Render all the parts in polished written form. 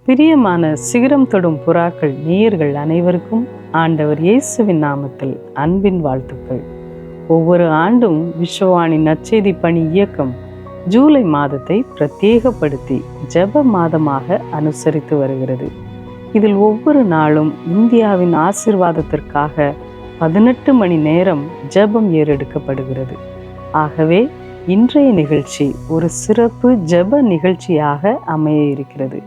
பிரியமான சிகரம் தொடும் புறாக்கள் நேயர்கள் அனைவருக்கும் ஆண்டவர் இயேசுவின் நாமத்தில் அன்பின் வாழ்த்துக்கள். ஒவ்வொரு ஆண்டும் விஸ்வவாணி நற்செய்தி பணி இயக்கம் ஜூலை மாதத்தை பிரத்யேகப்படுத்தி ஜெப மாதமாக அனுசரித்து வருகிறது. இதில் ஒவ்வொரு நாளும் இந்தியாவின் ஆசீர்வாதத்திற்காக 18 மணி நேரம் ஜெபம் ஏறெடுக்கப்படுகிறது. ஆகவே இன்றைய நிகழ்ச்சி ஒரு சிறப்பு ஜெப நிகழ்ச்சியாக அமைய இருக்கிறது.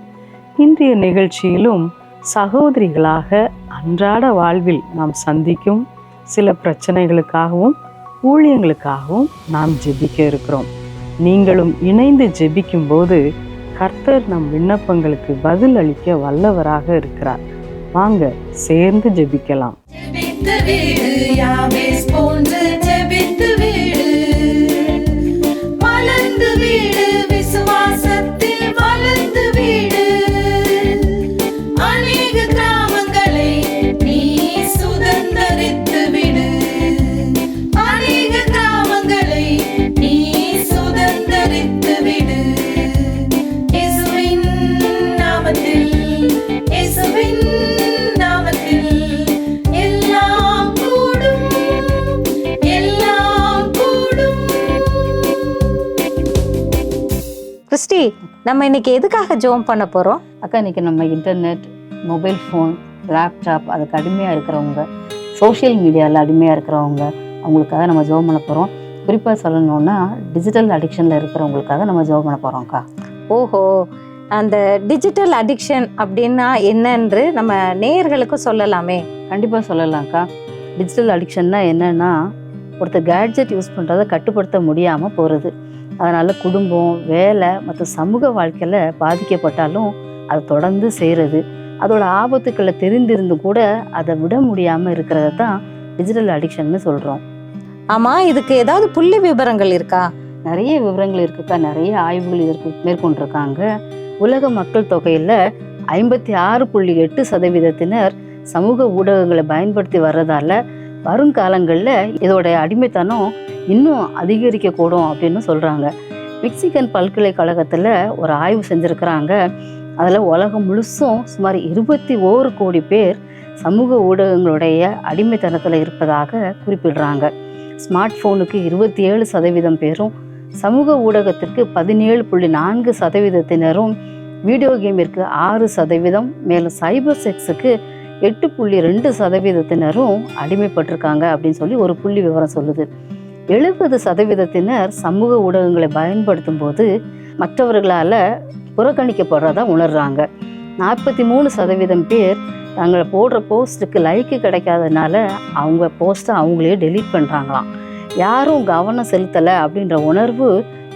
இன்றைய நிகழ்ச்சியிலும் சகோதரிகளாக அன்றாட வாழ்வில் நாம் சந்திக்கும் சில பிரச்சனைகளுக்காகவும் ஊழியங்களுக்காகவும் நாம் ஜெபிக்க இருக்கிறோம். நீங்களும் இணைந்து ஜெபிக்கும் போது கர்த்தர் நம் விண்ணப்பங்களுக்கு பதில் அளிக்க வல்லவராக இருக்கிறார். வாங்க சேர்ந்து ஜெபிக்கலாம். கிறிஸ்டி, நம்ம இன்னைக்கு எதுக்காக ஜெபம் பண்ண போறோம்? அக்கா, இன்னைக்கு நம்ம இன்டர்நெட், மொபைல் ஃபோன், லேப்டாப் அதுக்கு அடிமையாக இருக்கிறவங்க, சோஷியல் மீடியாவில் அடிமையாக இருக்கிறவங்க, அவங்களுக்காக நம்ம ஜெபம் பண்ண போகிறோம். குறிப்பாக சொல்லணும்னா டிஜிட்டல் அடிக்ஷனில் இருக்கிறவங்களுக்காக நம்ம ஜெபம் பண்ண போகிறோம்க்கா. ஓஹோ, அந்த டிஜிட்டல் அடிக்ஷன் அப்படின்னா என்னன்று நம்ம நேயர்களுக்கும் சொல்லலாமே. கண்டிப்பாக சொல்லலாம்க்கா. டிஜிட்டல் அடிக்ஷன்னா என்னென்னா, ஒருத்தர் கேட்ஜெட் யூஸ் பண்ணுறதை கட்டுப்படுத்த முடியாமல் போகிறது. அதனால் குடும்பம், வேலை மற்றும் சமூக வாழ்க்கையில் பாதிக்கப்பட்டாலும் அதை தொடர்ந்து செய்கிறது. அதோட ஆபத்துக்களை தெரிந்திருந்தும் கூட அதை விட முடியாமல் இருக்கிறத தான் டிஜிட்டல் அடிக்ஷன்னு சொல்கிறோம். ஆமாம், இதுக்கு ஏதாவது புள்ளி விவரங்கள் இருக்கா? நிறைய விவரங்கள் இருக்குக்கா. நிறைய ஆய்வுகள் இதற்கு மேற்கொண்டிருக்காங்க. உலக மக்கள் தொகையில் 56.8% சமூக ஊடகங்களை பயன்படுத்தி வர்றதால வருங்காலங்களில் இதோட அடிமைத்தனம் இன்னும் அதிகரிக்கக்கூடும் அப்படின்னு சொல்கிறாங்க. மெக்சிகன் பல்கலைக்கழகத்தில் ஒரு ஆய்வு செஞ்சுருக்கிறாங்க. அதில் உலகம் முழுசும் சுமார் 21 கோடி பேர் சமூக ஊடகங்களுடைய அடிமைத்தனத்தில் இருப்பதாக குறிப்பிடுறாங்க. ஸ்மார்ட் ஃபோனுக்கு 27% பேரும், சமூக ஊடகத்திற்கு 17.4%, வீடியோ கேமிற்கு 6%, மேலும் சைபர் செக்ஸுக்கு 8.2% அடிமைப்பட்டிருக்காங்க அப்படின்னு சொல்லி ஒரு புள்ளி விவரம் சொல்லுது. 70% சமூக ஊடகங்களை பயன்படுத்தும் போது மற்றவர்களால் புறக்கணிக்கப்படுறதா உணர்றாங்க. 43% பேர் தங்களை போடுற போஸ்ட்டுக்கு லைக்கு கிடைக்காதனால அவங்க போஸ்ட்டை அவங்களே டெலீட் பண்ணுறாங்களாம். யாரும் கவனம் செலுத்தலை அப்படின்ற உணர்வு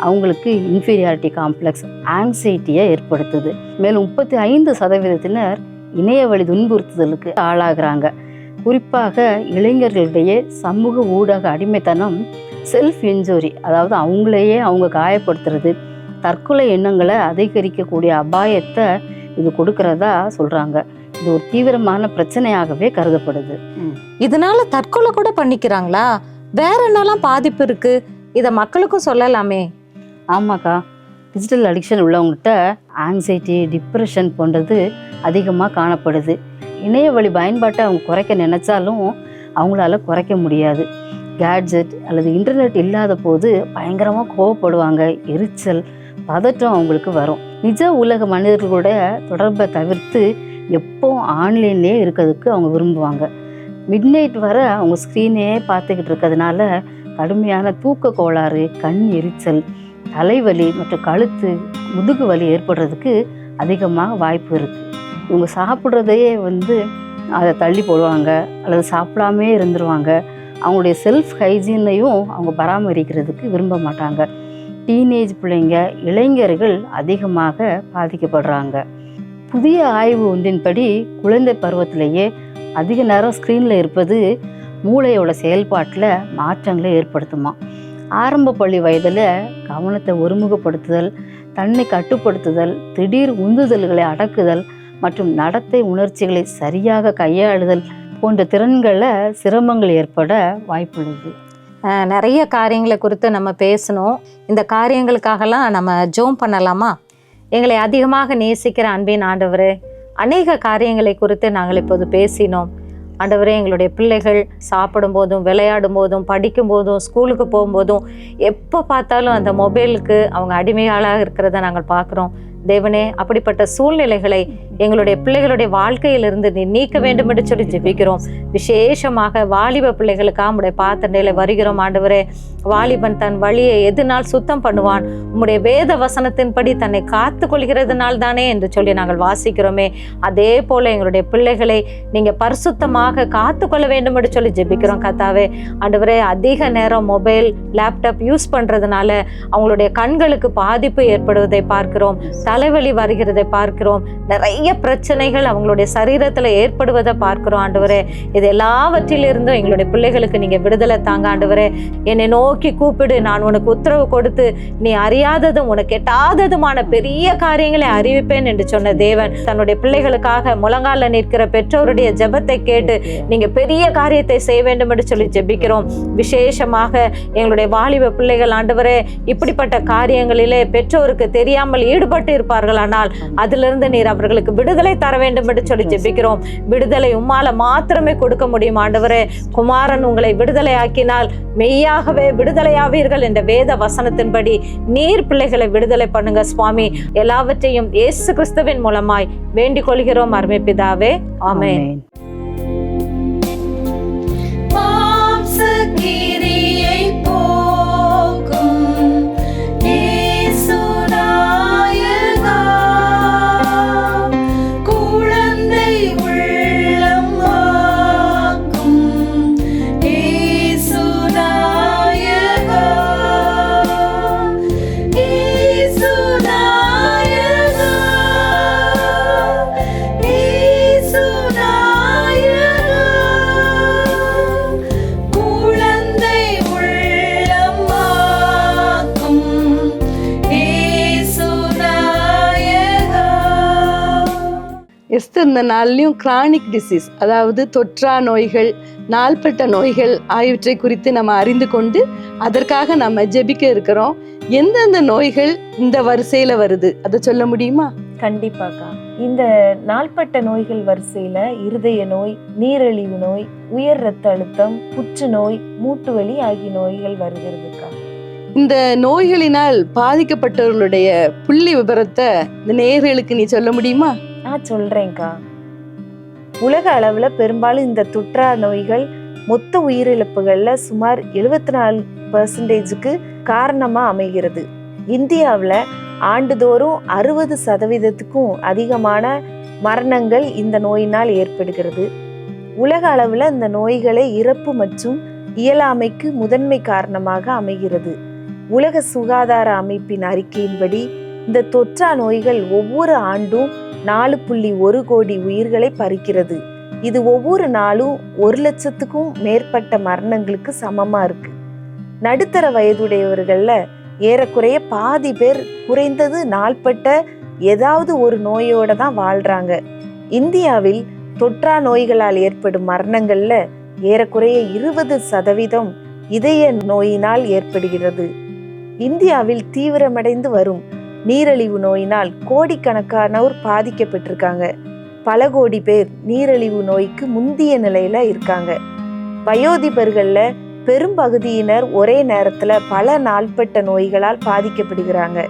அவங்களுக்கு இன்ஃபீரியாரிட்டி காம்ப்ளெக்ஸ், ஆங்ஸைட்டியை ஏற்படுத்துது. மேலும் 35% இணைய வழி துன்புறுத்துதலுக்கு ஆளாகிறாங்க. குறிப்பாக இளைஞர்களிடையே சமூக ஊடக அடிமைத்தனம் செல்ஃப் இன்ஜுரி, அதாவது அவங்களையே அவங்க காயப்படுத்துறது, தற்கொலை எண்ணங்களை அதிகரிக்கக்கூடிய அபாயத்தை இது கொடுக்கறதா சொல்கிறாங்க. இது ஒரு தீவிரமான பிரச்சனையாகவே கருதப்படுது. இதனால தற்கொலை கூட பண்ணிக்கிறாங்களா? வேற என்னெல்லாம் பாதிப்பு இருக்கு? இதை மக்களுக்கும் சொல்லலாமே. ஆமாக்கா, டிஜிட்டல் அடிக்ஷன் உள்ளவங்ககிட்ட ஆங்ஸைட்டி, டிப்ரெஷன் போன்றது அதிகமாக காணப்படுது. இணைய வழி பயன்பாட்டை அவங்க குறைக்க நினைச்சாலும் அவங்களால குறைக்க முடியாது. கேட்ஜெட் அல்லது இன்டர்நெட் இல்லாத போது பயங்கரமாக கோவப்படுவாங்க. எரிச்சல், பதற்றம் அவங்களுக்கு வரும். நிஜ உலக மனிதர்களோட தொடர்பை தவிர்த்து எப்போ ஆன்லைன்லேயே இருக்கிறதுக்கு அவங்க விரும்புவாங்க. மிட்நைட் வர அவங்க ஸ்க்ரீனே பார்த்துக்கிட்டு இருக்கிறதுனால கடுமையான தூக்க கோளாறு, கண் எரிச்சல், தலைவலி மற்றும் கழுத்து, முதுகு வலி ஏற்படுறதுக்கு அதிகமாக வாய்ப்பு இருக்குது. இவங்க சாப்பிட்றதையே அதை தள்ளி போடுவாங்க அல்லது சாப்பிடாமே இருந்துருவாங்க. அவங்களுடைய செல்ஃப் ஹைஜீனையும் அவங்க பராமரிக்கிறதுக்கு விரும்ப மாட்டாங்க. டீனேஜ் பிள்ளைங்க, இளைஞர்கள் அதிகமாக பாதிக்கப்படுறாங்க. புதிய ஆய்வு ஒன்றின்படி குழந்தை பருவத்திலேயே அதிக நேரம் ஸ்க்ரீனில் இருப்பது மூளையோட செயல்பாட்டில் மாற்றங்களை ஏற்படுத்துமா. ஆரம்ப பள்ளி வயதில் கவனத்தை ஒருமுகப்படுத்துதல், தன்னை கட்டுப்படுத்துதல், திடீர் உந்துதல்களை அடக்குதல் மற்றும் நடத்தை உணர்ச்சிகளை சரியாக கையாளுதல் போன்ற திறன்களில் சிரமங்கள் ஏற்பட வாய்ப்புள்ளது. நிறைய காரியங்களை குறித்து நம்ம பேசணும். இந்த காரியங்களுக்காகலாம் நம்ம ஜெபம் பண்ணலாமா? எங்களை அதிகமாக நேசிக்கிற அன்பின் ஆண்டவரே, அநேக காரியங்களை குறித்து நாங்கள் இப்போது பேசினோம். ஆண்டவரே, எங்களுடைய பிள்ளைகள் சாப்பிடும் போதும், விளையாடும் போதும், படிக்கும் போதும், ஸ்கூலுக்கு போகும்போதும் எப்போ பார்த்தாலும் அந்த மொபைலுக்கு அவங்க அடிமையாளாக இருக்கிறத நாங்கள் பார்க்குறோம். தேவனே, அப்படிப்பட்ட சூழ்நிலைகளை எங்களுடைய பிள்ளைகளுடைய வாழ்க்கையிலிருந்து நீ நீக்க வேண்டும் என்று சொல்லி ஜெபிக்கிறோம். விசேஷமாக வாலிப பிள்ளைகளுக்காக உம்முடைய பாத்திரையில வருகிறோம். ஆண்டவரே, வாலிபன் தன் வழியை எதனால் சுத்தம் பண்ணுவான்? உம்முடைய வேத வசனத்தின்படி தன்னை காத்து கொள்கிறதுனால் தானே என்று சொல்லி நாங்கள் வாசிக்கிறோமே. அதே போல எங்களுடைய பிள்ளைகளை நீங்க பரிசுத்தமாக காத்து கொள்ள வேண்டும் என்று சொல்லி ஜெபிக்கிறோம். கர்த்தாவே, ஆண்டவரே, அதிக நேரம் மொபைல், லேப்டாப் யூஸ் பண்றதுனால அவங்களுடைய கண்களுக்கு பாதிப்பு ஏற்படுவதை பார்க்கிறோம். தலைவலி வருகிறதை பார்க்கிறோம். நிறைய பிரச்சனைகள் அவங்களுடைய சரீரத்துல ஏற்படுவதை பார்க்கிறோம். ஆண்டவரே, இது எல்லாவற்றிலிருந்தும் எங்களுடைய பிள்ளைகளுக்கு நீங்க விடுதலை தாங்க. ஆண்டவரே, என்னை நோக்கி கூப்பிடு, நான் உனக்கு உத்தரவு கொடுத்து நீ அறியாததும் உனக்கு எட்டாததுமான பெரிய காரியங்களை அறிவிப்பேன் என்று சொன்ன தேவன், தன்னுடைய பிள்ளைகளுக்காக முழங்கால நிற்கிற பெற்றோருடைய ஜெபத்தை கேட்டு நீங்க பெரிய காரியத்தை செய்ய வேண்டும் என்று சொல்லி ஜெபிக்கிறோம். விசேஷமாக எங்களுடைய வாலிப பிள்ளைகள் ஆண்டவரே, இப்படிப்பட்ட காரியங்களிலே பெற்றோருக்கு தெரியாமல் ஈடுபட்டு இருப்பார்கள். ஆனால் அதிலிருந்து நீர் அவர்களுக்கு விடுதலை தர வேண்டும் என்று சொல்லி ஜெபிக்கிறோம். விடுதலை உம்மால மாத்திரமே கொடுக்க முடியும். ஆண்டவரே, குமாரன் உங்களை விடுதலை ஆக்கினால் மெய்யாகவே விடுதலையாவீர்கள் என்ற வேத வசனத்தின்படி நீர் பிள்ளைகளை விடுதலை பண்ணுங்க சுவாமி. எல்லாவற்றையும் இயேசு கிறிஸ்துவின் மூலமாய் வேண்டிக் கொள்கிறோம் அருமை பிதாவே, ஆமென். எஸ்தர் இந்த நாள்லையும் கிரானிக் டிசீஸ், அதாவது தொற்றா நோய்கள், நாள்பட்ட நோய்கள் ஆகியவற்றை குறித்து நம்ம அறிந்து கொண்டு அதற்காக நம்ம ஜெபிக்க இருக்கிறோம். எந்தெந்த நோய்கள் இந்த வரிசையில வருது அதை சொல்ல முடியுமா? கண்டிப்பாக்கா. இந்த நாள்பட்ட நோய்கள் வரிசையில இருதய நோய், நீரிழிவு நோய், உயர் இரத்த அழுத்தம், புற்றுநோய், மூட்டுவலி ஆகிய நோய்கள் வருகிறதுக்கா. இந்த நோய்களினால் பாதிக்கப்பட்டவர்களுடைய புள்ளி விபரத்தை இந்த நேயர்களுக்கு நீ சொல்ல முடியுமா? நான் சொல்றேன்க்கா. உலக அளவுல பெரும்பாலும் இந்த தொற்றா நோய்கள் மொத்த உயிரிழப்புகள்ல சுமார் 74% காரணமா அமைகிறது. இந்தியாவில் ஆண்டுதோறும் 60% அதிகமான மரணங்கள் இந்த நோயினால் ஏற்படுகிறது. உலக அளவுல இந்த நோய்களை இறப்பு மற்றும் இயலாமைக்கு முதன்மை காரணமாக அமைகிறது. உலக சுகாதார அமைப்பின் அறிக்கையின்படி இந்த தொற்றா நோய்கள் ஒவ்வொரு ஆண்டும் 4.1 கோடி உயிர்களை பறிக்கிறது. இது ஒவ்வொரு நாளும் 1,00,000க்கும் மேற்பட்ட மரணங்களுக்கு சமமா இருக்கு. நடுத்தர வயதுடையவர்கள்ல ஏறக்குறைய பாதி பேர் குறைந்தது நாள்பட்ட ஏதாவது ஒரு நோயோட தான் வாழ்றாங்க. இந்தியாவில் தொற்றா நோய்களால் ஏற்படும் மரணங்கள்ல ஏறக்குறைய 20% இதய நோயினால் ஏற்படுகிறது. இந்தியாவில் தீவிரமடைந்து வரும் நீரிழிவு நோயினால் கோடிக்கணக்கானோர் பாதிக்கப்பட்டிருக்காங்க. பல கோடி பேர் நீரிழிவு நோய்க்கு முந்திய நிலையில இருக்காங்க. வயோதிபர்கள்ல பெரும்பகுதியினர் ஒரே நேரத்துல பல நாள்பட்ட நோய்களால் பாதிக்கப்படுகிறாங்க.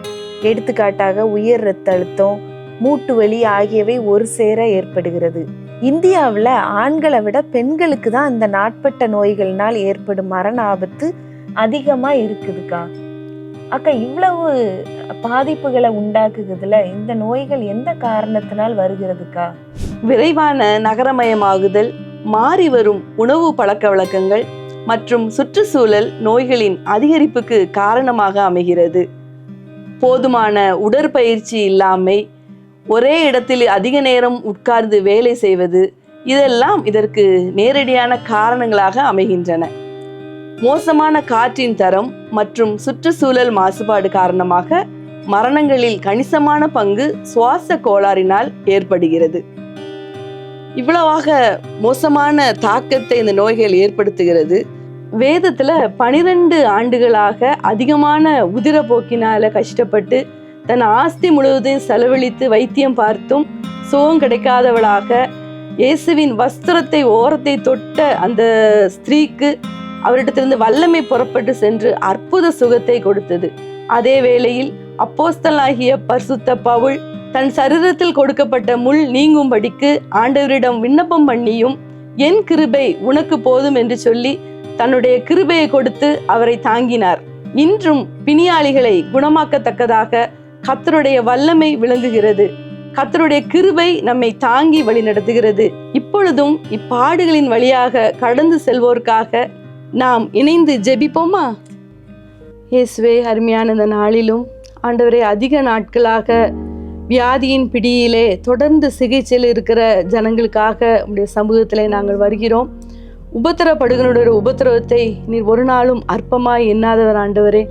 எடுத்துக்காட்டாக உயர் இரத்த அழுத்தம், மூட்டு வலி ஆகியவை ஒரு சேர ஏற்படுகிறது. இந்தியாவில் ஆண்களை விட பெண்களுக்கு தான் இந்த நாட்பட்ட நோய்கள்னால் ஏற்படும் மரண ஆபத்து அதிகமா இருக்குதுக்கா. அக்கா, இவ்வளவு பாதிப்புகளை உண்டாக்குறதுல இந்த நோய்கள் எந்த காரணத்தினால் வருகிறதுக்கா? விரைவான நகரமயமாகுதல், மாறி வரும் உணவு பழக்க வழக்கங்கள் மற்றும் சுற்றுச்சூழல் நோய்களின் அதிகரிப்புக்கு காரணமாக அமைகிறது. போதுமான உடற்பயிற்சி இல்லாமை, ஒரே இடத்தில் அதிக நேரம் உட்கார்ந்து வேலை செய்வது, இதெல்லாம் இதற்கு நேரடியான காரணங்களாக அமைகின்றன. மோசமான காற்றின் தரம் மற்றும் சுற்றுச்சூழல் மாசுபாடு காரணமாக மரணங்களில் கணிசமான பங்கு சுவாச கோளாறினால் ஏற்படுகிறது. இவ்வளவாக மோசமான தாக்கத்தை இந்த நோய்கள் ஏற்படுத்துகிறது. வேதத்துல 12 ஆண்டுகளாக அதிகமான உதிரப்போக்கினால கஷ்டப்பட்டு தன் ஆஸ்தி முழுவதையும் செலவழித்து வைத்தியம் பார்த்தும் சுகம் கிடைக்காதவளாக இயேசுவின் வஸ்திரத்தை ஓரத்தை தொட்ட அந்த ஸ்திரீக்கு அவரிடத்திலிருந்து வல்லமை புறப்பட்டு சென்று அற்புத சுகத்தை கொடுத்தது. அதே வேளையில் அப்போஸ்தலனாகிய பரிசுத்த பவுல் தன் சரீரத்தில் கொடுக்கப்பட்ட முள் நீங்கும்படிக்கு ஆண்டவரிடம் விண்ணப்பம் பண்ணியும் என் கிருபை உனக்கு போதும் என்று சொல்லி தன்னுடைய கிருபையை கொடுத்து அவரை தாங்கினார். இன்றும் பிணியாளிகளை குணமாக்கத்தக்கதாக கர்த்தருடைய வல்லமை விளங்குகிறது. கர்த்தருடைய கிருபை நம்மை தாங்கி வழி நடத்துகிறது. இப்பொழுதும் இப்பாடுகளின் வழியாக கடந்து செல்வோருக்காக நாம் இணைந்து ஜெபிப்போமா? இயேசுவே, அருமையான இந்த நாளிலும் ஆண்டவரே, அதிக நாட்களாக வியாதியின் பிடியிலே தொடர்ந்து சிகிச்சையில் இருக்கிற ஜனங்களுக்காக உடைய சமூகத்திலே நாங்கள் வருகிறோம். உபத்திரப்படுகளுடைய உபத்திரவத்தை நீர் ஒரு நாளும் அற்பமாய் எண்ணாதவர் ஆண்டவரே.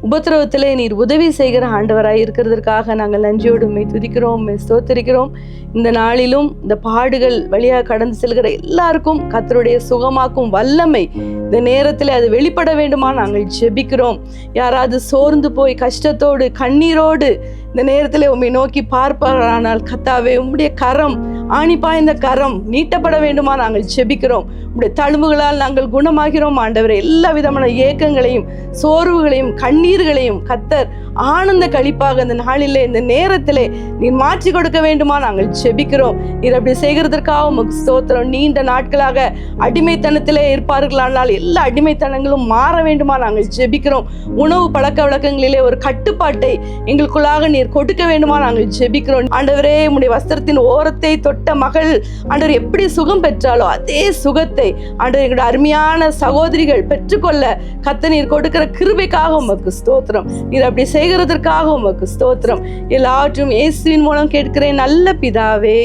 உபத்திரவத்திலே நீர் உதவி செய்கிற ஆண்டவராய் இருக்கிறதற்காக நாங்கள் நன்றியோடு உம்மை துதிக்கிறோம், உம்மை ஸ்தோத்திரிக்கிறோம். இந்த நாளிலும் இந்த பாடுகள் வழியாக கடந்து செல்கிற எல்லாருக்கும் கர்த்தருடைய சுகமாக்கும் வல்லமை இந்த நேரத்தில் அது வெளிப்பட வேண்டுமா நாங்கள் ஜெபிக்கிறோம். யாராவது சோர்ந்து போய் கஷ்டத்தோடு கண்ணீரோடு இந்த நேரத்தில் உம்மை நோக்கி பார்ப்பாரானால் கர்த்தாவே, உம்முடைய கரம், ஆணி பாய்ந்த கரம் நீட்டப்பட வேண்டுமா நாங்கள் ஜெபிக்கிறோம். உம்முடைய தழும்புகளால் நாங்கள் குணமாகிறோம் ஆண்டவரே. எல்லா விதமான ஏக்கங்களையும் சோர்வுகளையும் கண்ணீர்களையும் கர்த்தர் ஆனந்த கழிப்பாக இந்த நாளிலே இந்த நேரத்திலே நீர் மாற்றி கொடுக்க வேண்டுமா நாங்கள் ஜெபிக்கிறோம். நீர் அப்படி செய்கிறதற்காக உமக்கு ஸ்தோத்திரம். நீண்ட நாட்களாக அடிமைத்தனத்திலே இருப்பார்களானால் எல்லா அடிமைத்தனங்களும் மாற வேண்டுமா நாங்கள் ஜெபிக்கிறோம். உணவு பழக்க வழக்கங்களிலே ஒரு கட்டுப்பாட்டை எங்களுக்குள்ளாக நீர் கொடுக்க வேண்டுமா நாங்கள் ஜெபிக்கிறோம். ஆண்டவரே, உம்முடைய வஸ்திரத்தின் ஓரத்தை தொட்ட மகள் ஆண்டவர் எப்படி சுகம் பெற்றாலோ அதே சுகத்தை ஆண்டவர் எங்களுடைய அருமையான சகோதரிகள் பெற்றுக்கொள்ள கர்த்தர் நீர் கொடுக்கிற கிருபைக்காக உமக்கு ஸ்தோத்திரம். நீர் அப்படி செய்கிறதற்காக உமக்கு ஸ்தோத்திரம். எல்லாவற்றும் இயேசுவின் மூலம் கேட்கிறேன் நல்ல பிதாவே,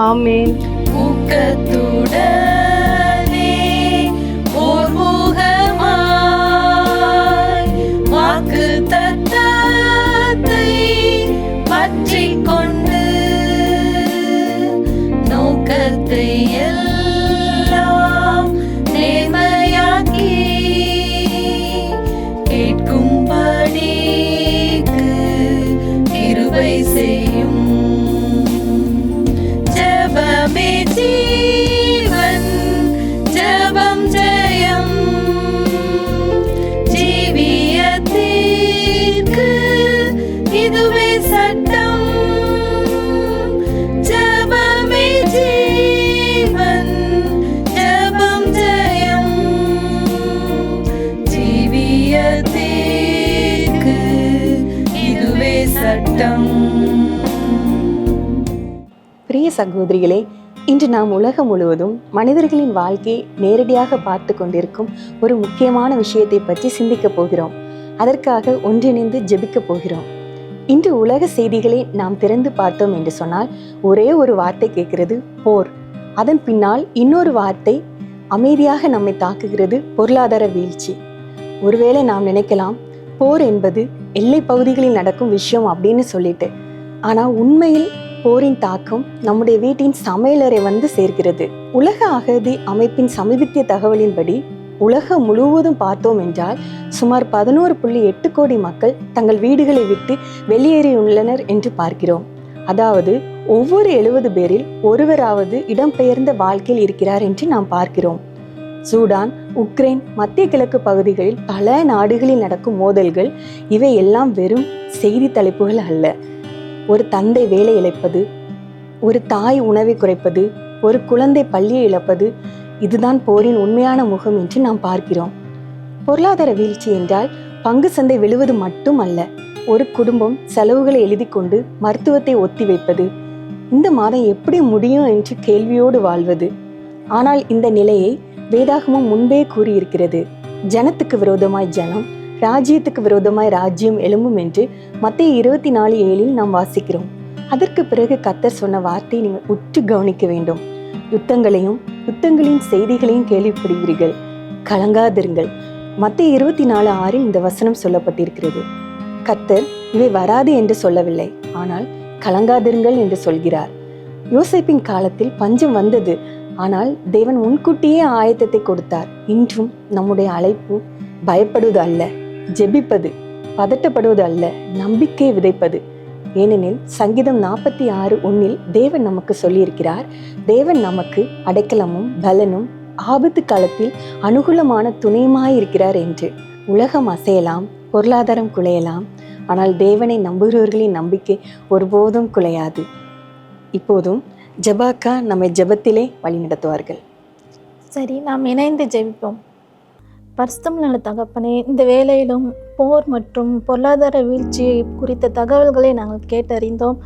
ஆமென். பிரிய சகோதரிகளே, இன்று நாம் உலகம் முழுவதும் மனிதர்களின் வாழ்க்கையை நேரடியாக பார்த்து கொண்டிருக்கும் ஒரு முக்கியமான விஷயத்தை பற்றி சிந்திக்க போகிறோம். அதற்காக ஒன்றிணைந்து ஜெபிக்க போகிறோம். இன்று உலக செய்திகளை நாம் திறந்து பார்த்தோம் என்று சொன்னால் ஒரே ஒரு வார்த்தை கேட்கிறது, போர். அதன் பின்னால் இன்னொரு வார்த்தை அமைதியாக நம்மை தாக்குகிறது, பொருளாதார வீழ்ச்சி. ஒருவேளை நாம் நினைக்கலாம் போர் என்பது எல்லை பகுதிகளில் நடக்கும் விஷயம் அப்படின்னு சொல்லிட்டு. ஆனால் உண்மையில் போரின் தாக்கம் நம்முடைய வீட்டின் சமையலறை வந்து சேர்க்கிறது. உலக அகதி அமைப்பின் சமீபத்திய தகவலின்படி உலகம் முழுவதும் பார்த்தோம் என்றால் சுமார் 11.8 கோடி மக்கள் தங்கள் வீடுகளை விட்டு வெளியேறியுள்ளனர் என்று பார்க்கிறோம். அதாவது ஒவ்வொரு 70 பேரில் ஒருவராவது இடம்பெயர்ந்த வாழ்க்கையில் இருக்கிறார் என்று நாம் பார்க்கிறோம். சூடான், உக்ரைன், மத்திய கிழக்கு பகுதிகளில் பல நாடுகளில் நடக்கும் மோதல்கள் இவை எல்லாம் வெறும் செய்தி தலைப்புகள் அல்ல. ஒரு தந்தை வேலை இழப்பது, ஒரு தாய் உணவை குறைப்பது, ஒரு குழந்தை பள்ளியை இழப்பது, இதுதான் போரின் உண்மையான முகம் என்று நாம் பார்க்கிறோம். பொருளாதார வீழ்ச்சி என்றால் பங்கு சந்தை விழுவது மட்டும் அல்ல. ஒரு குடும்பம் செலவுகளை எழுதி கொண்டு மருத்துவத்தை ஒத்தி வைப்பது, இந்த மாதம் எப்படி முடியும் என்று கேள்வியோடு வாழ்வது. ஆனால் இந்த நிலையை வேதாகமம் முன்பே கூறியிருக்கிறது. ஜனத்துக்கு விரோதமாய் ஜனம், ராஜ்யத்துக்கு விரோதமாய் ராஜ்யம் எழும்பும் என்று மத்தேயு 24:7 நாம் வாசிக்கிறோம். அதற்கு பிறகு கர்த்தர் சொன்ன வார்த்தையை நீங்கள் உற்று கவனிக்க வேண்டும். யுத்தங்களின் செய்திகளையும் கேள்விப்படுகிறீர்கள், கலங்காதிருங்கள். மத்தேயு 24:6 இந்த வசனம் சொல்லப்பட்டிருக்கிறது. கர்த்தர் இவை வராது என்று சொல்லவில்லை, ஆனால் கலங்காதிருங்கள் என்று சொல்கிறார். யோசேப்பின் காலத்தில் பஞ்சம் வந்தது, ஆனால் தேவன் முன்கூட்டியே ஆயத்தத்தை கொடுத்தார். இன்றும் நம்முடைய அழைப்பு பயப்படுவது அல்ல, ஜெபிப்பது, பதட்டப்படுவது அல்ல, நம்பிக்கை விதைப்பது. ஏனெனில் சங்கீதம் 46:1 தேவன் நமக்கு சொல்லியிருக்கிறார், தேவன் நமக்கு அடைக்கலமும் பலனும் ஆபத்து காலத்தில் அனுகூலமான துணையுமாயிருக்கிறார் என்று. உலகம் அசையலாம், பொருளாதாரம் குலையலாம், ஆனால் தேவனை நம்புகிறவர்களின் நம்பிக்கை ஒருபோதும் குலையாது. இப்போதும் ஜெபாக்கா நம்மை ஜெபத்திலே வழி நடத்துவார்கள். சரி, நாம் இணைந்து ஜெபிப்போம். பரிசுத்தம் நல்ல தகப்பனே, இந்த வேளையிலும் போர் மற்றும் பொருளாதார வீழ்ச்சி குறித்த தகவல்களை நாங்கள் கேட்டறிந்தோம்.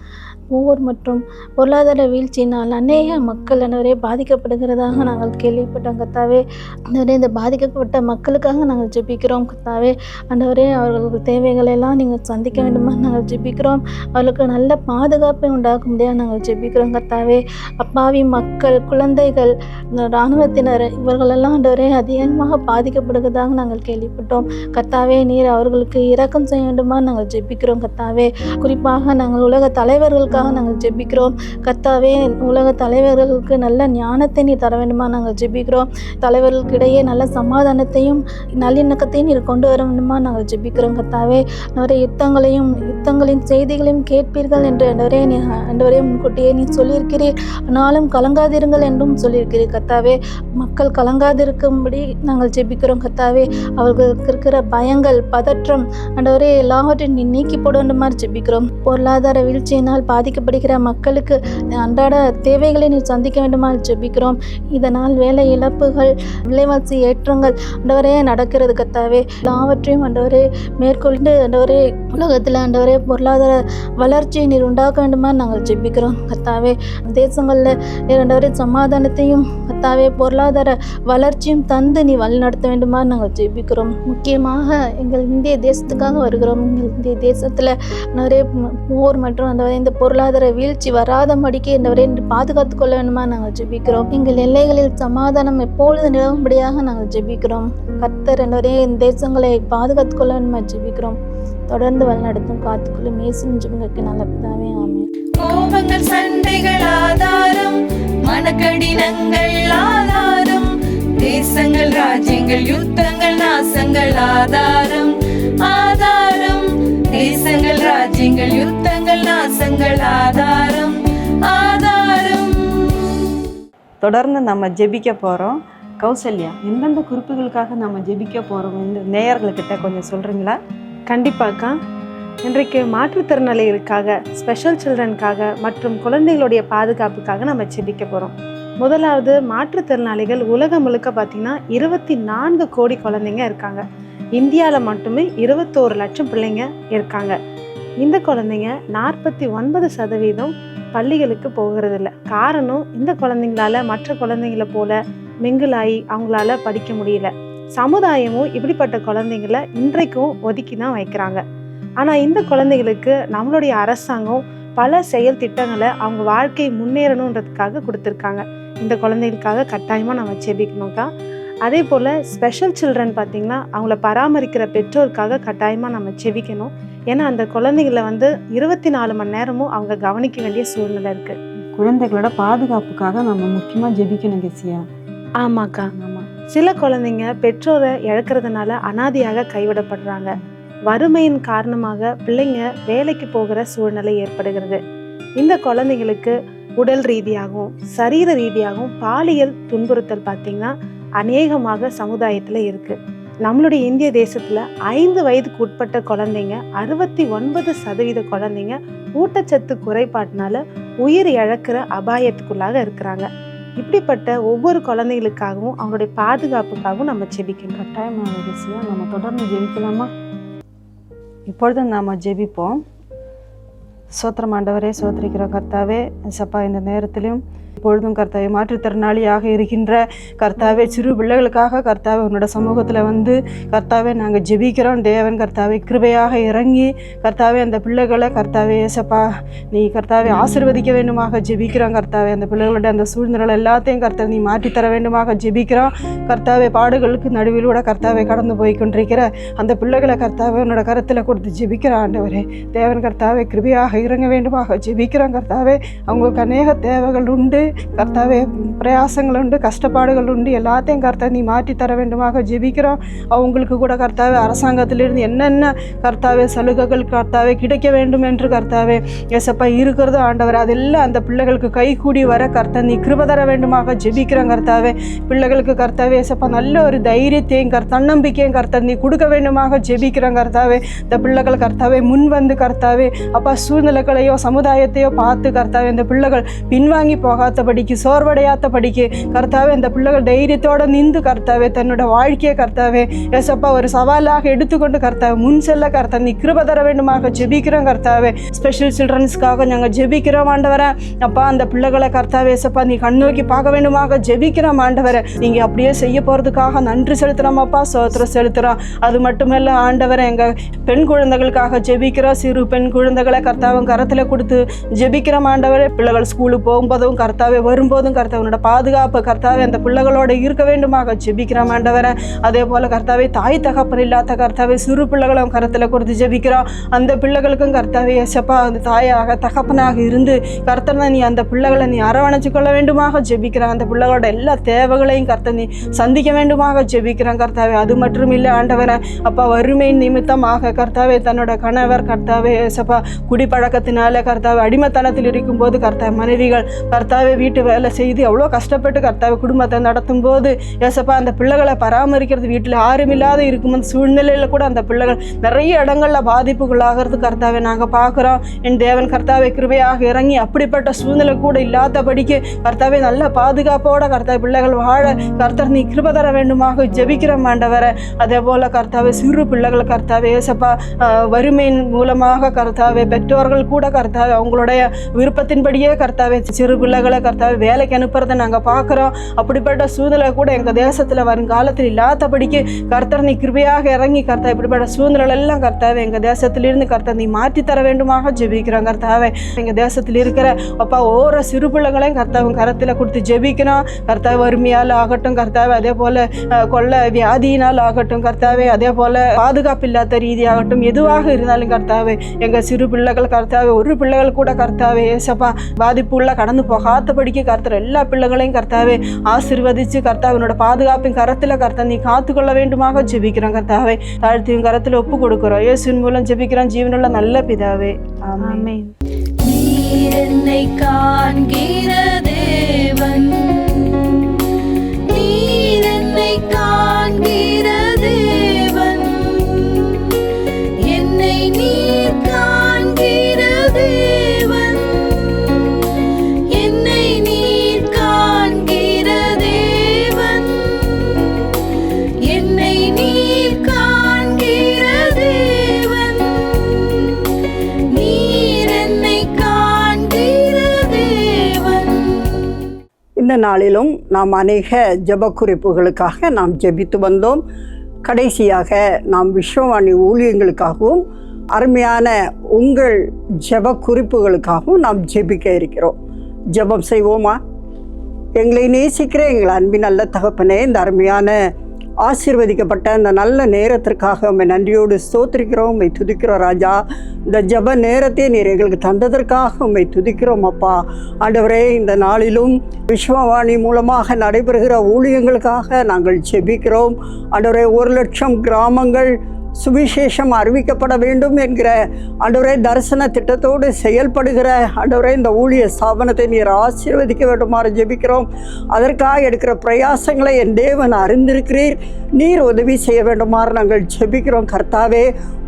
போர் மற்றும் பொருளாதார வீழ்ச்சியினால் அநேக மக்கள் அனைவரே பாதிக்கப்படுகிறதாக நாங்கள் கேள்விப்பட்டோம் கர்த்தாவே. அந்தவரே இந்த பாதிக்கப்பட்ட மக்களுக்காக நாங்கள் ஜெபிக்கிறோம் கர்த்தாவே. அந்தவரே அவர்களுக்கு தேவைகளெல்லாம் நீங்கள் சந்திக்க வேண்டுமா நாங்கள் ஜெபிக்கிறோம். அவர்களுக்கு நல்ல பாதுகாப்பை உண்டாக்க முடியாது நாங்கள் ஜெபிக்கிறோம் கர்த்தாவே. அப்பாவி மக்கள், குழந்தைகள், இராணுவத்தினர் இவர்களெல்லாம் ஆண்டவரே அதிகமாக பாதிக்கப்படுகிறதாக நாங்கள் கேள்விப்பட்டோம் கர்த்தாவே. நீர் அவர்களுக்கு இரக்கம் செய்ய வேண்டுமா நாங்கள் ஜெபிக்கிறோம் கர்த்தாவே. குறிப்பாக நாங்கள் உலக தலைவர்களுக்காக நாங்கள் ஜெபிக்கிறோம் கர்த்தாவே. உலக தலைவர்களுக்கு நல்ல ஞானத்தை நீ தர வேண்டுமா நாங்கள் ஜெபிக்கிறோம். தலைவர்களுக்கிடையே நல்ல சமாதானத்தையும் நல்லிணக்கத்தையும் நீர் கொண்டு வர வேண்டுமா நாங்கள் ஜெபிக்கிறோம் கர்த்தாவே. நிறைய யுத்தங்களின் செய்திகளையும் கேட்பீர்கள் என்று ஆண்டவரே முன்கூட்டியே நீ சொல்லியிருக்கிறீர். ஆனாலும் கலங்காதிருங்கள் என்றும் சொல்லியிருக்கிறீர் கர்த்தாவே. மக்கள் கலங்காதிருக்கும்படி நாங்கள் ஜெபிக்கிறோம் கர்த்தாவே. அவர்களுக்கு இருக்கிற பயங்கள், பதற்றம் ஆண்டவரே எல்லாவற்றையும் நீ நீக்கி போட வேண்டுமா ஜெபிக்கிறோம். பொருளாதார வீழ்ச்சியினால் பாதிக்கப்படுகிற மக்களுக்கு அன்றாட தேவைகளை நீ சந்திக்க வேண்டுமா ஜெபிக்கிறோம். இதனால் வேலை இழப்புகள், விலைவாசி ஏற்றங்கள் ஆண்டவரே நடக்கிறது கர்த்தாவே. எல்லாவற்றையும் ஆண்டவரே மேற்கொண்டு ஆண்டவரே உலகத்தில் ஆண்டவரே பொருளாதார வளர்ச்சியை நீர் உண்டாக்க வேண்டுமா நாங்கள் ஜெபிக்கிறோம் கர்த்தாவே. தேசங்களில் ஆண்டவரே சமாதானத்தையும் கர்த்தாவே பொருளாதார வளர்ச்சியும் தந்து நீ வழிநடத்த வேண்டுமா நாங்கள் ஜெபிக்கிறோம். முக்கியமாக எங்கள் இந்திய தேசத்துக்காக வருகிறோம். எங்கள் இந்திய தேசத்தில் நிறைய போர் மற்றும் ஆண்டவரே இந்த பொருளாதார வீழ்ச்சி வராதபடிக்கு ஆண்டவரே பாதுகாத்து கொள்ள வேண்டுமா நாங்கள் ஜெபிக்கிறோம். எங்கள் எல்லைகளில் சமாதானம் எப்பொழுது நிலவும்படியாக நாங்கள் ஜெபிக்கிறோம். கர்த்தர் ஆண்டவரே இந்த தேசங்களை பாதுகாத்து கொள்ள வேண்டுமா ஜெபிக்கிறோம். தொடர்ந்து வழிநடத்தும் காத்துக்குள்ளும் இயேசுவின் ஜெபங்களுக்கு நல்ல பிதாவே, ஆமென். கோபங்கள், சண்டைகள் ஆதாரம், மனக்கடினங்கள் ஆதாரம், தேசங்கள், ராஜ்யங்கள், யுத்தங்கள், நாசங்கள் ஆதாரம், ஆதாரம், தேசங்கள், ராஜ்யங்கள், யுத்தங்கள், நாசங்கள் ஆதாரம், ஆதாரம். தொடர்ந்து நம்ம ஜெபிக்க போகிறோம். கௌசல்யா, எந்தெந்த குறிப்புகளுக்காக நம்ம ஜெபிக்க போகிறோம் இந்த நேயர்கள்கிட்ட கொஞ்சம் சொல்கிறீங்களா? கண்டிப்பாக்கா. இன்றைக்கு மாற்றுத்திறனாளிகளுக்காக, ஸ்பெஷல் சில்ட்ரனுக்காக மற்றும் குழந்தைகளுடைய பாதுகாப்புக்காக நம்ம ஜெபிக்க போகிறோம். முதலாவது, மாற்றுத்திறனாளிகள் உலகம் முழுக்க பார்த்திங்கன்னா 24 கோடி குழந்தைங்க இருக்காங்க. இந்தியாவில் மட்டுமே 21 லட்சம் பிள்ளைங்க இருக்காங்க. இந்த குழந்தைங்க 49% பள்ளிகளுக்கு போகிறதில்ல. காரணம், இந்த குழந்தைங்களால மற்ற குழந்தைங்கள போல மிங்கிளாகி அவங்களால படிக்க முடியல. சமுதாயமும் இப்படிப்பட்ட குழந்தைங்களை இன்றைக்கும் ஒதுக்கி தான் வைக்கிறாங்க. ஆனால் இந்த குழந்தைகளுக்கு நம்மளுடைய அரசாங்கம் பல செயல் திட்டங்களை அவங்க வாழ்க்கை முன்னேறணுன்றதுக்காக கொடுத்துருக்காங்க. இந்த குழந்தைகளுக்காக கட்டாயமாக நம்ம ஜெபிக்கணும்க்கா. அதே போல் ஸ்பெஷல் சில்ட்ரன் பார்த்திங்கன்னா அவங்கள பராமரிக்கிற பெற்றோருக்காக கட்டாயமாக நம்ம ஜெபிக்கணும். ஏன்னா அந்த குழந்தைகளை 24 மணி நேரமும் அவங்க கவனிக்க வேண்டிய சூழ்நிலை இருக்குது. குழந்தைகளோட பாதுகாப்புக்காக நம்ம முக்கியமாக ஜெபிக்கணும் கெசியா. ஆமாக்கா. சில குழந்தைங்க பெற்றோரை இழக்கிறதுனால அனாதையாக கைவிடப்படுறாங்க. வறுமையின் காரணமாக பிள்ளைங்க வேலைக்கு போகிற சூழ்நிலை ஏற்படுகிறது. இந்த குழந்தைங்களுக்கு உடல் ரீதியாகவும் சரீர ரீதியாகவும் பாலியல் துன்புறுத்தல் பார்த்திங்கன்னா அநேகமாக சமுதாயத்தில் இருக்குது. நம்மளுடைய இந்திய தேசத்தில் 5 வயதுக்கு உட்பட்ட குழந்தைங்க 69% குழந்தைங்க ஊட்டச்சத்து குறைபாட்டினால உயிர் இழக்கிற அபாயத்துக்குள்ளாக இருக்கிறாங்க. இப்படிப்பட்ட ஒவ்வொரு குழந்தைகளுக்காகவும் அவங்களுடைய பாதுகாப்புக்காகவும் நம்ம ஜெபிக்கணும். கட்டாயமாக கெசியா, நம்ம தொடர்ந்து ஜெபிக்கலாமா? இப்பொழுது நாம் ஜெபிப்போம். சோத்திரம் ஆண்டவரே, சோத்திரிக்கிறோம் கர்த்தாவே. சப்பா, இந்த நேரத்திலும் இப்பொழுதும் கர்த்தாவே மாற்றுத்திறனாளியாக இருக்கின்ற கர்த்தாவே சிறு பிள்ளைகளுக்காக கர்த்தாவே உன்னோட சமூகத்தில் கர்த்தாவே நாங்கள் ஜெபிக்கிறோம். தேவன் கர்த்தாவே கிருபையாக இறங்கி கர்த்தாவே அந்த பிள்ளைகளை கர்த்தாவே ஏசப்பா நீ கர்த்தாவே ஆசீர்வதிக்க வேண்டுமாக ஜெபிக்கிறோம். கர்த்தாவே அந்த பிள்ளைகளோட அந்த சூழ்நிலை எல்லாத்தையும் கர்த்தாவே நீ மாற்றித்தர வேண்டுமாக ஜெபிக்கிறோம். கர்த்தாவே பாடுகளுக்கு நடுவில் கூட கர்த்தாவே கடந்து போய் கொண்டிருக்கிற அந்த பிள்ளைகளை கர்த்தாவே உன்னோட கருத்தில் கொடுத்து ஜெபிக்கிறோம். ஆண்டவரே தேவன் கர்த்தாவே கிருபையாக இறங்க வேண்டுமாக ஜெபிக்கிறோம். கர்த்தாவே அவங்களுக்கு அநேக தேவைகள் உண்டு. கர்த்தாவே பிரயாசங்கள் உண்டு, கஷ்டப்பாடுகள் உண்டு, எல்லாத்தையும் கர்த்தாவே நீ மாற்றி தர வேண்டுமாக ஜெபிக்கிறோம். அவங்களுக்கு கூட கர்த்தாவே அரசாங்கத்திலிருந்து என்னென்ன கர்த்தாவே சலுகைகள் கர்த்தாவே கிடைக்க வேண்டும் என்று கர்த்தாவே ஏசப்பா இருக்கிறது ஆண்டவர், அதெல்லாம் அந்த பிள்ளைகளுக்கு கைகூடி வர கர்த்தா நீ கிருபை தர வேண்டுமாக ஜெபிக்கிறோம் கர்த்தாவே. பிள்ளைகளுக்கு கர்த்தாவே ஏசப்பா நல்ல ஒரு தைரியத்தையும் தன்னம்பிக்கையும் கர்த்தா நீ கொடுக்க வேண்டுமாக ஜெபிக்கிறோம் கர்த்தாவே. இந்த பிள்ளைகள் கர்த்தாவே முன் வந்து கர்த்தாவே அப்பா சூழ்நிலைகளையோ சமுதாயத்தையோ பார்த்து கர்த்தாவே இந்த பிள்ளைகள் பின்வாங்கி போகாதபடிக்கு, சோர்வடையாதபடிக்கு கர்த்தாவே இந்த பிள்ளைகள் தைரியத்தோடு நின்று கர்த்தாவே தன்னோட வாழ்க்கையை கர்த்தாவே ஏசப்பா ஒரு சவாலாக எடுத்துக்கொண்டு கர்த்தாவே முன் செல்ல கர்த்தா நீ கிருபை தர வேண்டுமாக ஜெபிக்கிறோம் கர்த்தாவே. ஸ்பெஷல் சில்ட்ரன்ஸ்க்காக நாங்கள் ஜெபிக்கிறோம் ஆண்டவரே. அப்பா அந்த பிள்ளைகளை கர்த்தாவே ஏசப்பா நீ கண்ணோக்கி பார்க்க வேண்டுமாக ஜெபிக்கிறோம் ஆண்டவரே. நீங்கள் அப்படியே செய்ய போகிறதுக்காக நன்றி செலுத்துகிறோம் அப்பா, சோத்திரம் செலுத்துகிறோம். அது மட்டுமல்ல ஆண்டவரை எங்கள் பெண் குழந்தைகளுக்காக ஜெபிக்கிறோம். சிறு பெண் குழந்தைகளை கர்த்தாவும் கரத்தில் கொடுத்து ஜெபிக்கிறோம் ஆண்டவரே. பிள்ளைகள் ஸ்கூலுக்கு போகும்போதும் கர்த்தாவே வரும்போதும் கர்த்தாவனோட பாதுகாப்பு கர்த்தாவே அந்த பிள்ளைகளோட இருக்க வேண்டுமாக ஜெபிக்கிறோம் ஆண்டவரை. அதே போல் கர்த்தாவே தாய் தகப்பன் இல்லாத கர்த்தாவே சிறு பிள்ளைகளும் கரத்தில் கொடுத்து ஜெபிக்கிறோம். அந்த பிள்ளைகளுக்கும் கர்த்தாவே ஏசப்பா அந்த தாயாக தகப்பனாக இருந்து கர்த்தனை நீ அந்த பிள்ளைகளை நீ அரவணைச்சு கொள்ள வேண்டுமாக ஜெபிக்கிறான். அந்த பிள்ளைகளோட எல்லா தேவைகளையும் கர்த்த நீ சந்திக்க வேண்டுமாக ஜெபிக்கிறான் கர்த்தாவே. அது மட்டும் இல்லை ஆண்டவரை அப்பா வறுமை நிமித்தமாக கர்த்தாவே தன்னோட கணவர் கர்த்தாவே ஏசப்பா குடிப்பழக்கத்தினால கர்த்தாவே அடிமைத்தனத்தில் இருக்கும்போது கர்த்தாவே மனைவிகள் கர்த்தாவே வீட்டு வேலை செய்து எவ்வளோ கஷ்டப்பட்டு கர்த்தாவே குடும்பத்தை நடத்தும் போது ஏசப்பா அந்த பிள்ளைகளை பராமரிக்கிறது வீட்டில் ஆறுமில்லாத இருக்கும் அந்த சூழ்நிலையில் கூட அந்த பிள்ளைகள் நிறைய இடங்களில் பாதிப்புகளாகிறது கர்த்தாவே நாங்கள் பார்க்குறோம். என் தேவன் கர்த்தாவே கிருபையாக இறங்கி அப்படிப்பட்ட சூழ்நிலை கூட இல்லாதபடிக்கு கர்த்தாவே நல்ல பாதுகாப்போட கர்த்தாவே பிள்ளைகள் வாழ கர்த்தர் நீ கிருபை தர வேண்டுமாக ஜெபிக்கிறோம் ஆண்டவரை. அதே போல் கர்த்தாவே சிறு பிள்ளைகள் கர்த்தாவே ஏசப்பா வறுமையின் மூலமாக கர்த்தாவே பெற்றோர்கள் கூட கர்த்தாவே அவங்களுடைய விருப்பத்தின்படியே கர்த்தாவே சிறு பிள்ளைகளை கர்த்தாவே வேலைக்கு அனுப்புறதை நாங்கள் பார்க்குறோம். அப்படிப்பட்ட சூழ்நிலை கூட எங்கள் தேசத்தில் வருங்காலத்தில் இல்லாதபடிக்கு கர்த்தர் நீ கிருபையாக இறங்கி கர்த்தா இப்படிப்பட்ட சூழ்நிலை எல்லாம் கர்த்தாவே எங்கள் தேசத்திலிருந்து கர்த்தர் நீ மாற்றி தர வேண்டுமாக ஜெபிக்கிறோம் கர்த்தாவே. எங்கள் தேசத்தில் இருக்கிற அப்பா ஒவ்வொரு சிறு பிள்ளைகளையும் கர்த்தாவும் கரத்தில் கொடுத்து ஜெபிக்கிறோம் கர்த்தாவே. வறுமையால் ஆகட்டும் கர்த்தாவே, அதே போல் கொள்ள வியாதியினால் ஆகட்டும் கர்த்தாவே, அதே போல் பாதுகாப்பு இல்லாத ரீதியாகட்டும் எதுவாக இருந்தாலும் கர்த்தாவே எங்கள் சிறு பிள்ளைகள் கர்த்தாவே ஒரு பிள்ளைகள் கூட கர்த்தாவே ஏசப்பா பாதிப்புள்ள கடந்து போகாதபடிக்கு கர்த்தர் எல்லா பிள்ளைகளையும் கர்த்தாவே ஆசீர்வதிச்சு கர்த்தாவினோட பாதுகாப்பின் கரத்தில் கர்த்தா நீ காத்துக்கொள்ள வேண்டுமாக ஜெபிக்கிறோம் கர்த்தாவே. தாழ்த்தியும் கரத்தில் ஒப்பு கொடுக்கிறோம். இயேசுவின் மூலம் ஜெபிக்கிறோம் ஜீவனுள்ள நல்ல பிதாவே, ஆமென். நீர் என்னை காண்கிற தேவன், நீர் என்னை காண்கிற தேவன், என்னை நீர் காண்கிற தேவன், என்னை நீர் காண்கிற தேவன், என்னை நீர் காண்கிற தேவன், நீர் என்னை காண்கிற தேவன். இந்த நாளிலும் நாம் அநேக ஜெப குறிப்புகளுக்காக நாம் ஜெபித்து வந்தோம். கடைசியாக நாம் விஸ்வவாணி ஊழியங்களுக்காகவும் அருமையான உங்கள் ஜெப குறிப்புகளுக்காகவும் நாம் ஜெபிக்க இருக்கிறோம். ஜெபம் செய்வோமா? எங்களை நேசிக்கிற எங்கள் அன்பின் நல்ல தகப்பனே, இந்த அருமையான ஆசீர்வதிக்கப்பட்ட இந்த நல்ல நேரத்திற்காக உம்மை நன்றியோடு ஸ்தோத்திரிக்கிறோம், உம்மை துதிக்கிறோம் ராஜா. இந்த ஜெப நேரத்தை நீர் எங்களுக்கு தந்ததற்காக உம்மை துதிக்கிறோம் அப்பா. ஆண்டவரே, இந்த நாளிலும் விஸ்வவாணி மூலமாக நடைபெறுகிற ஊழியங்களுக்காக நாங்கள் ஜெபிக்கிறோம். ஆண்டவரே, 1,00,000 கிராமங்கள் சுவிசேஷம் அறிவிக்கப்பட வேண்டும் என்கிற ஆண்டவரே தரிசன திட்டத்தோடு செயல்படுகிற ஆண்டவரே இந்த ஊழிய ஸ்தாபனத்தை நீர் ஆசீர்வதிக்க வேண்டுமாறு ஜெபிக்கிறோம். அதற்காக எடுக்கிற பிரயாசங்களை என் தேவன் அறிந்திருக்கிறீர். நீர் உதவி செய்ய வேண்டுமாறு நாங்கள் ஜெபிக்கிறோம் கர்த்தாவே.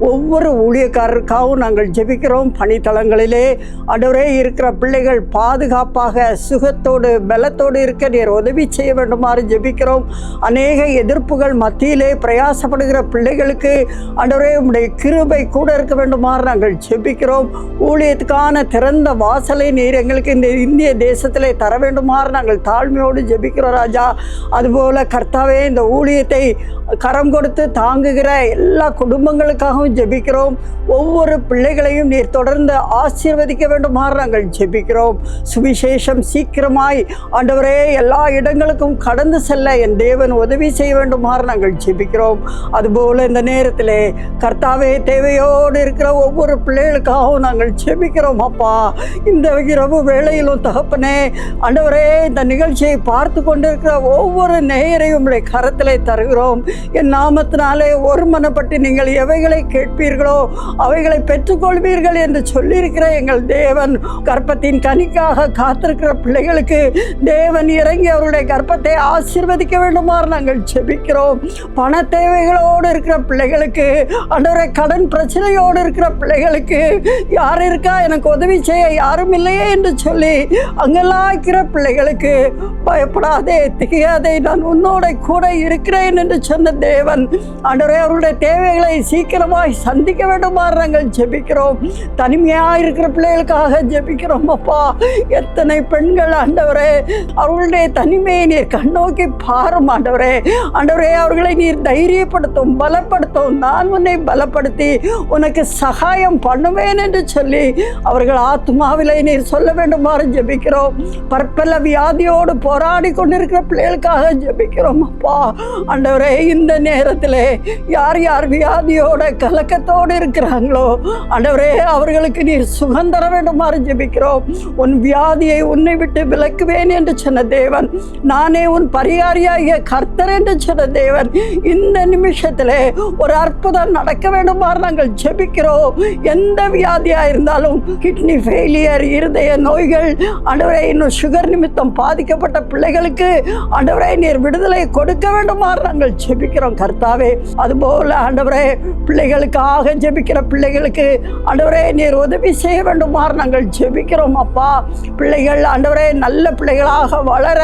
ஒவ்வொரு ஊழியக்காரருக்காகவும் நாங்கள் ஜெபிக்கிறோம். பணித்தளங்களிலே ஆண்டவரே இருக்கிற பிள்ளைகள் பாதுகாப்பாக சுகத்தோடு பலத்தோடு இருக்க நீர் உதவி செய்ய வேண்டுமாறு ஜெபிக்கிறோம். அநேக எதிர்ப்புகள் மத்தியிலே பிரயாசப்படுகிற பிள்ளைகளுக்கு ஆண்டவரே உம்முடைய கிருபை கூட இருக்க வேண்டுமாறு நாங்கள் ஜெபிக்கிறோம். ஊழியத்துக்கான திறந்த வாசலை நீர் எங்களுக்கு இந்த இந்திய தேசத்திலே தர வேண்டுமாறு நாங்கள் தாழ்மையோடு ஜெபிக்கிறோம் ராஜா. அதுபோல கர்த்தாவே, இந்த ஊழியத்தை கரம் கொடுத்து தாங்குகிற எல்லா குடும்பங்களுக்காகவும் ஜெபிக்கிறோம். ஒவ்வொரு பிள்ளைகளையும் நீர் தொடர்ந்து ஆசீர்வதிக்க வேண்டுமாறு நாங்கள் ஜெபிக்கிறோம். சுவிசேஷம் சீக்கிரமாய் ஆண்டவரே எல்லா இடங்களுக்கும் கடந்து செல்ல என் தேவன் உதவி செய்ய வேண்டுமாறு நாங்கள் ஜெபிக்கிறோம். அதுபோல இந்த நேரத்தில் நேரத்திலே கர்த்தாவே தேவையோடு இருக்கிற ஒவ்வொரு பிள்ளைகளுக்காகவும் நாங்கள் ஜெபிக்கிறோம் அப்பா. இந்த இரவு வேளையிலும் தகப்பனே ஆண்டவரே, இந்த நிகழ்ச்சியை பார்த்து கொண்டிருக்கிற ஒவ்வொரு நேயரையும் உம்முடைய கரத்திலே தருகிறோம். என் நாமத்தினாலே ஒருமனப்பட்டு நீங்கள் எவைகளை கேட்பீர்களோ அவைகளை பெற்றுக்கொள்வீர்கள் என்று சொல்லியிருக்கிற எங்கள் தேவன், கர்ப்பத்தின் கனிக்காக காத்திருக்கிற பிள்ளைகளுக்கு தேவன் இறங்கி அவருடைய கர்ப்பத்தை ஆசீர்வதிக்க வேண்டுமாறு நாங்கள் ஜெபிக்கிறோம். பண தேவைகளோடு இருக்கிற பிள்ளைகளுக்கு, ஆண்டவரே கடன் பிரச்சனையோடு இருக்கிற பிள்ளைகளுக்கு, யார் இருக்கா எனக்கு உதவி செய்ய யாரும் இல்லையே என்று சொல்லி அங்கெல்லாம் இருக்கிற பிள்ளைகளுக்கு, பயப்படாதே திகையாதே நான் உன்னோட கூட இருக்கிறேன் என்று சொன்ன தேவன், ஆண்டவரே அவருடைய தேவைகளை சீக்கிரமாய் சந்திக்க வேண்டுமாறு நாங்கள் ஜெபிக்கிறோம். தனிமையாக இருக்கிற பிள்ளைகளுக்காக ஜெபிக்கிறோம் அப்பா. எத்தனை பெண்கள் ஆண்டவரே அவர்களுடைய தனிமையை நீர் கண்ணோக்கி பாரும் ஆண்டவரே. ஆண்டவரே அவர்களை நீர் தைரியப்படுத்தும், பலப்படுத்தும். நான் உன்னை பலப்படுத்தி உனக்கு சகாயம் பண்ணுவேன் என்று சொல்லி அவர்கள் ஆத்மாவிலே நீர் சொல்ல வேண்டுமாறு ஜெபிக்கிறோம். பற்பல வியாதியோடு போராடி கொண்டிருக்கிற பிள்ளைகளுக்காக ஜெபிக்கிறோம் அப்பா. ஆண்டவரே இந்த நேரத்திலே யார் யார் வியாதியோட கலக்கத்தோடு இருக்கிறாங்களோ ஆண்டவரே அவர்களுக்கு நீர் சுகம் தர வேண்டுமாறு ஜெபிக்கிறோம். உன் வியாதியை உன்னை விட்டு விலக்குவேன் என்று சொன்ன தேவன், நானே உன் பரிகாரியாகிய கர்த்தர் என்று சொன்ன தேவன், இந்த நிமிஷத்திலே ஒரு அற்புதம் நடக்க வேண்டுமாறு நாங்கள் ஜெபிக்கிறோம். எந்த வியாதியாக இருந்தாலும், கிட்னி ஃபெயிலியர், இருதய நோய்கள், ஆண்டவரே இன்னும் சுகர் நிமித்தம் பாதிக்கப்பட்ட பிள்ளைகளுக்கு ஆண்டவரே நீர் விடுதலை கொடுக்க வேண்டுமாறு நாங்கள் ஜெபிக்கிறோம் கர்த்தாவே. அதுபோல ஆண்டவரே பிள்ளைகளுக்காக ஜெபிக்கிற பிள்ளைகளுக்கு ஆண்டவரே நீர் உதவி செய்ய வேண்டுமாறு நாங்கள் ஜெபிக்கிறோம் அப்பா. பிள்ளைகள் ஆண்டவரே நல்ல பிள்ளைகளாக வளர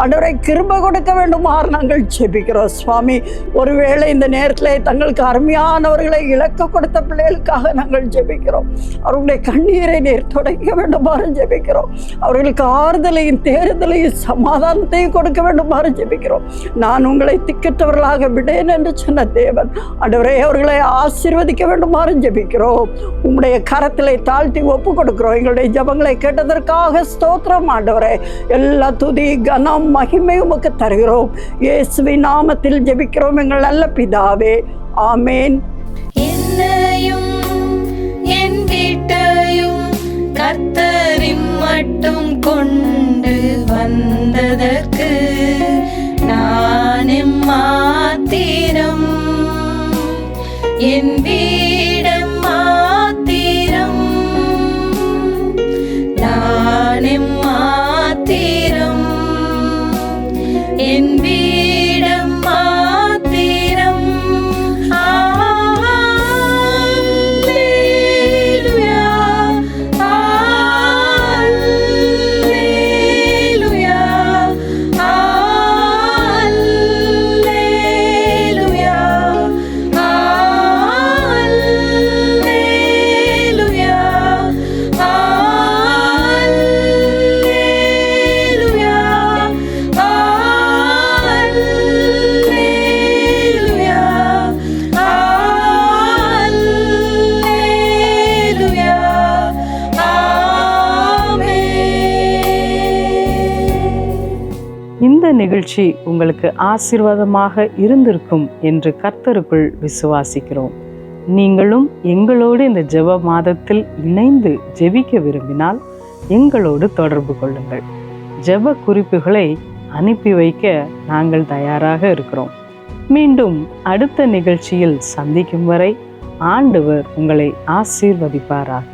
ஆண்டவரை கிருபை கொடுக்க வேண்டுமாறு நாங்கள் ஜெபிக்கிறோம் சுவாமி. ஒருவேளை இந்த நேரத்தில் தங்களுக்கு அருமையானவர்களை இழக்க கொடுத்த பிள்ளைகளுக்காக நாங்கள் ஜெபிக்கிறோம். அவர்களுடைய கண்ணீரை நீர் துடைக்க வேண்டுமாறு ஜெபிக்கிறோம். அவர்களுக்கு ஆறுதலையும் தேறுதலையும் சமாதானத்தையும் கொடுக்க வேண்டுமாறு ஜெபிக்கிறோம். நான் உங்களை திக்கற்றவர்களாக விடேன் என்று சொன்ன தேவன், ஆண்டவரே அவர்களை ஆசீர்வதிக்க வேண்டுமாறு ஜெபிக்கிறோம். உம்முடைய கரத்திலே தாழ்த்தி ஒப்பு கொடுக்கிறோம். எங்களுடைய ஜெபங்களை கேட்டதற்காக ஸ்தோத்திரம் ஆண்டவரே. எல்லா துதி கனம் மகிமை உமக்கு தருகிறோம். இயேசுவின் நாமத்தில் ஜெபிக்கிறோம் எங்கள் நல்ல பிதாவே, ஆமேன். என்னையும் என் வீட்டையும் கர்த்தரின் மட்டும் கொண்டு வந்ததற்கு நான் மாத்திரம், என் வீடம் மாத்திரம், நான் மாத்திரம், என் வீடம் மாத்திரம். அல்லேலூயா, அல்லேலூயா, அல்லேலூயா, அல்லேலூயா, அல்லேலூயா, அல்லேலூயா, அல்லேலூயா, ஆமென். இந்த நிகழ்ச்சி உங்களுக்கு ஆசீர்வாதமாக இருந்திருக்கும் என்று கர்த்தருக்குள் விசுவாசிக்கிறோம். நீங்களும் எங்களோடு இந்த ஜெப மாதத்தில் இணைந்து ஜெபிக்க விரும்பினால் எங்களோடு தொடர்பு கொள்ளுங்கள். ஜெப குறிப்புகளை அனுப்பி வைக்க நாங்கள் தயாராக இருக்கிறோம். மீண்டும் அடுத்த நிகழ்ச்சியில் சந்திக்கும் வரை ஆண்டவர் உங்களை ஆசீர்வதிப்பாராக.